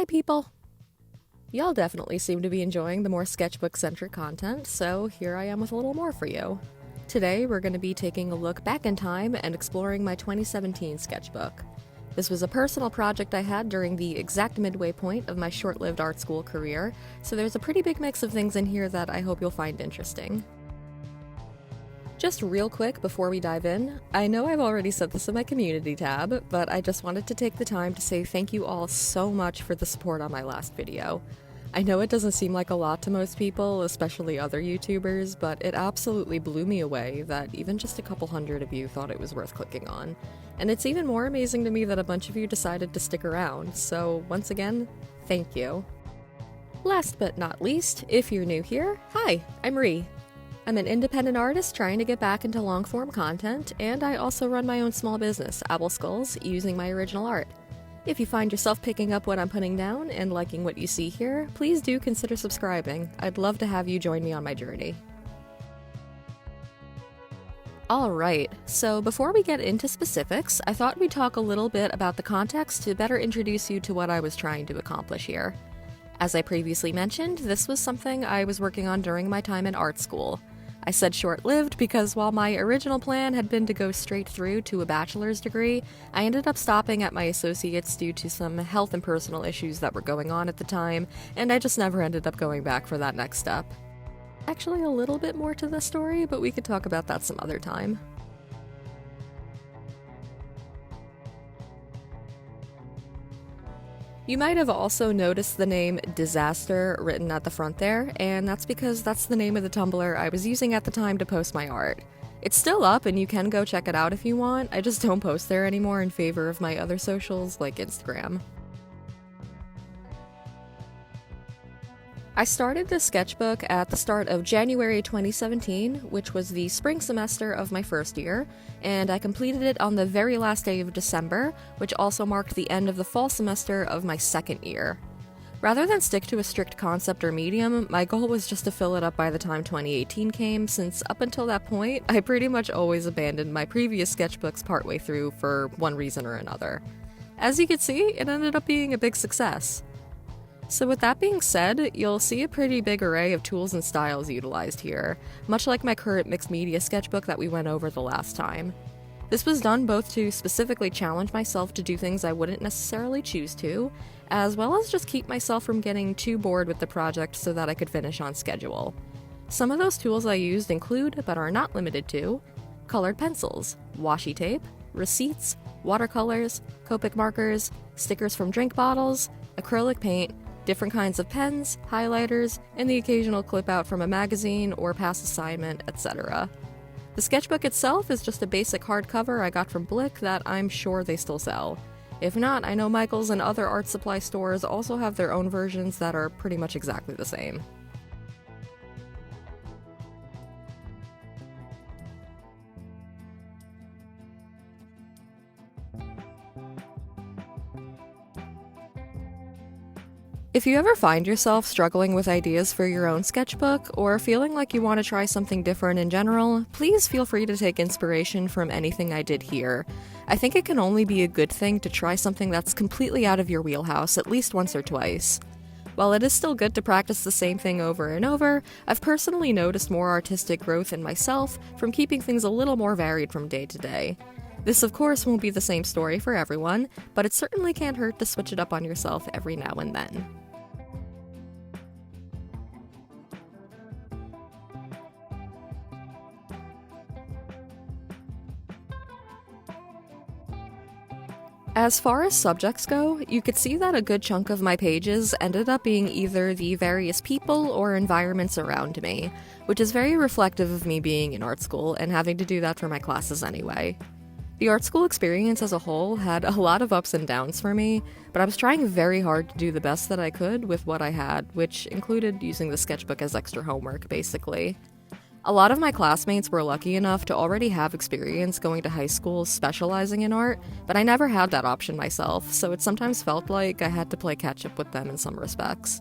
Hi people! Y'all definitely seem to be enjoying the more sketchbook-centric content, so here I am with a little more for you. Today we're going to be taking a look back in time and exploring my 2017 sketchbook. This was a personal project I had during the exact midway point of my short-lived art school career, so there's a pretty big mix of things in here that I hope you'll find interesting. Just real quick before we dive in, I know I've already said this in my community tab, but I just wanted to take the time to say thank you all so much for the support on my last video. I know it doesn't seem like a lot to most people, especially other YouTubers, but it absolutely blew me away that even just a couple hundred of you thought it was worth clicking on. And it's even more amazing to me that a bunch of you decided to stick around, so once again, thank you. Last but not least, if you're new here, hi, I'm Ree. I'm an independent artist trying to get back into long-form content, and I also run my own small business, Apple Skulls, using my original art. If you find yourself picking up what I'm putting down and liking what you see here, please do consider subscribing. I'd love to have you join me on my journey. Alright, so before we get into specifics, I thought we'd talk a little bit about the context to better introduce you to what I was trying to accomplish here. As I previously mentioned, this was something I was working on during my time in art school. I said short-lived because while my original plan had been to go straight through to a bachelor's degree, I ended up stopping at my associate's due to some health and personal issues that were going on at the time, and I just never ended up going back for that next step. Actually, a little bit more to this story, but we could talk about that some other time. You might have also noticed the name Disaster written at the front there, and that's because that's the name of the Tumblr I was using at the time to post my art. It's still up and you can go check it out if you want, I just don't post there anymore in favor of my other socials like Instagram. I started this sketchbook at the start of January 2017, which was the spring semester of my first year, and I completed it on the very last day of December, which also marked the end of the fall semester of my second year. Rather than stick to a strict concept or medium, my goal was just to fill it up by the time 2018 came, since up until that point, I pretty much always abandoned my previous sketchbooks partway through for one reason or another. As you can see, it ended up being a big success. So with that being said, you'll see a pretty big array of tools and styles utilized here, much like my current mixed media sketchbook that we went over the last time. This was done both to specifically challenge myself to do things I wouldn't necessarily choose to, as well as just keep myself from getting too bored with the project so that I could finish on schedule. Some of those tools I used include, but are not limited to, colored pencils, washi tape, receipts, watercolors, Copic markers, stickers from drink bottles, acrylic paint, different kinds of pens, highlighters, and the occasional clip out from a magazine or past assignment, etc. The sketchbook itself is just a basic hardcover I got from Blick that I'm sure they still sell. If not, I know Michael's and other art supply stores also have their own versions that are pretty much exactly the same. If you ever find yourself struggling with ideas for your own sketchbook, or feeling like you want to try something different in general, please feel free to take inspiration from anything I did here. I think it can only be a good thing to try something that's completely out of your wheelhouse at least once or twice. While it is still good to practice the same thing over and over, I've personally noticed more artistic growth in myself from keeping things a little more varied from day to day. This of course won't be the same story for everyone, but it certainly can't hurt to switch it up on yourself every now and then. As far as subjects go, you could see that a good chunk of my pages ended up being either the various people or environments around me, which is very reflective of me being in art school and having to do that for my classes anyway. The art school experience as a whole had a lot of ups and downs for me, but I was trying very hard to do the best that I could with what I had, which included using the sketchbook as extra homework, basically. A lot of my classmates were lucky enough to already have experience going to high school specializing in art, but I never had that option myself, so it sometimes felt like I had to play catch-up with them in some respects.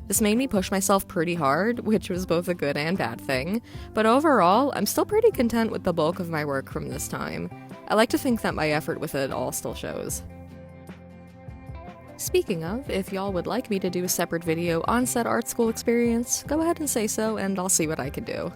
This made me push myself pretty hard, which was both a good and bad thing, but overall, I'm still pretty content with the bulk of my work from this time. I like to think that my effort with it all still shows. Speaking of, if y'all would like me to do a separate video on said art school experience, go ahead and say so and I'll see what I can do.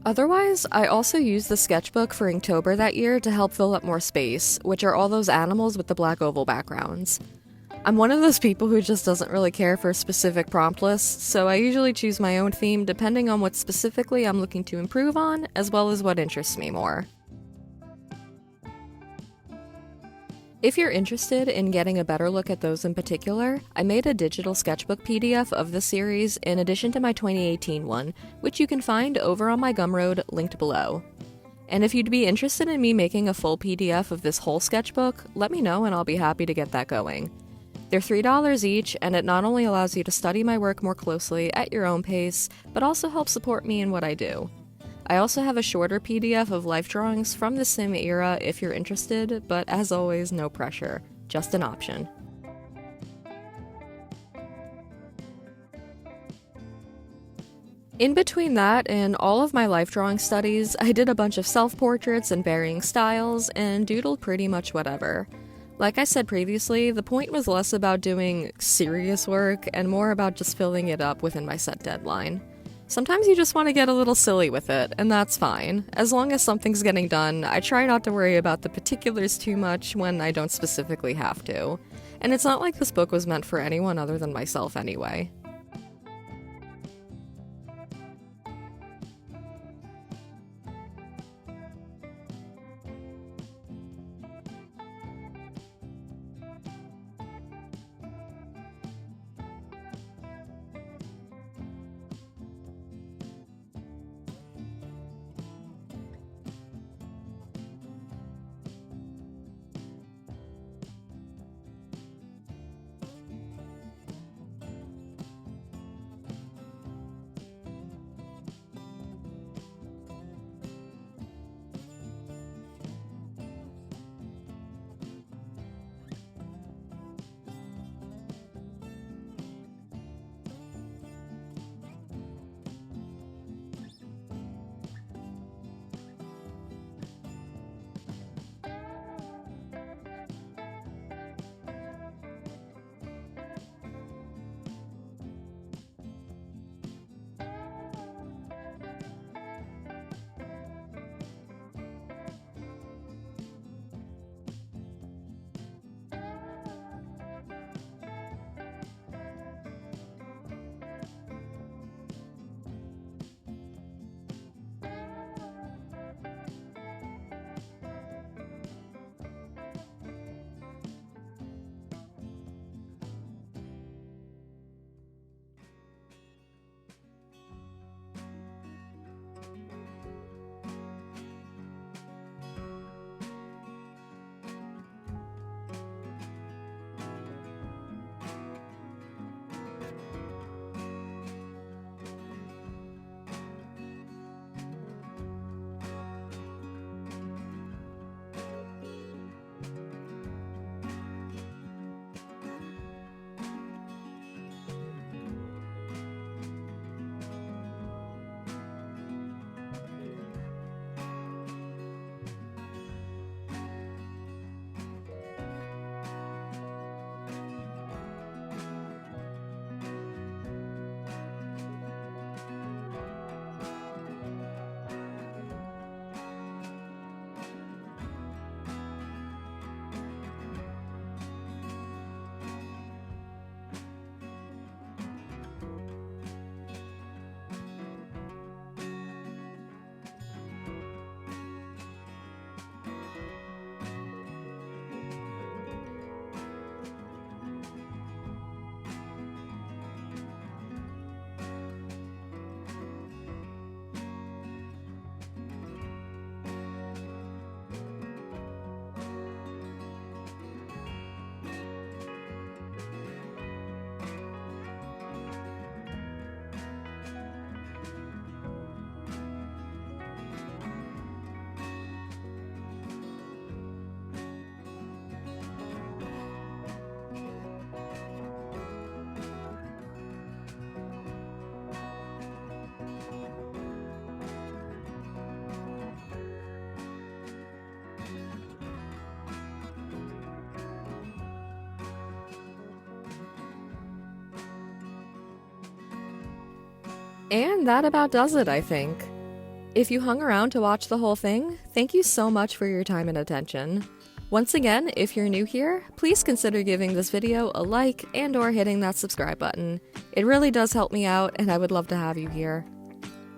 Otherwise, I also used the sketchbook for Inktober that year to help fill up more space, which are all those animals with the black oval backgrounds. I'm one of those people who just doesn't really care for a specific prompt list, so I usually choose my own theme depending on what specifically I'm looking to improve on, as well as what interests me more. If you're interested in getting a better look at those in particular, I made a digital sketchbook PDF of the series in addition to my 2018 one, which you can find over on my Gumroad, linked below. And if you'd be interested in me making a full PDF of this whole sketchbook, let me know and I'll be happy to get that going. They're $3 each, and it not only allows you to study my work more closely at your own pace, but also helps support me in what I do. I also have a shorter PDF of life drawings from the sim era if you're interested, but as always, no pressure, just an option. In between that and all of my life drawing studies, I did a bunch of self-portraits in varying styles and doodled pretty much whatever. Like I said previously, the point was less about doing serious work and more about just filling it up within my set deadline. Sometimes you just want to get a little silly with it, and that's fine. As long as something's getting done, I try not to worry about the particulars too much when I don't specifically have to. And it's not like this book was meant for anyone other than myself anyway. And that about does it, I think. If you hung around to watch the whole thing, thank you so much for your time and attention. Once again, if you're new here, please consider giving this video a like and/or hitting that subscribe button. It really does help me out, and I would love to have you here.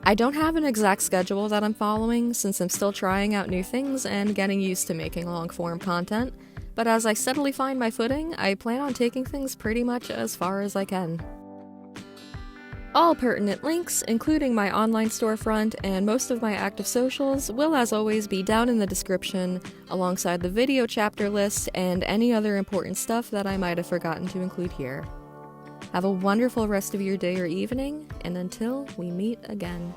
I don't have an exact schedule that I'm following since I'm still trying out new things and getting used to making long-form content, but as I steadily find my footing, I plan on taking things pretty much as far as I can. All pertinent links, including my online storefront and most of my active socials, will as always be down in the description, alongside the video chapter list and any other important stuff that I might have forgotten to include here. Have a wonderful rest of your day or evening, and until we meet again.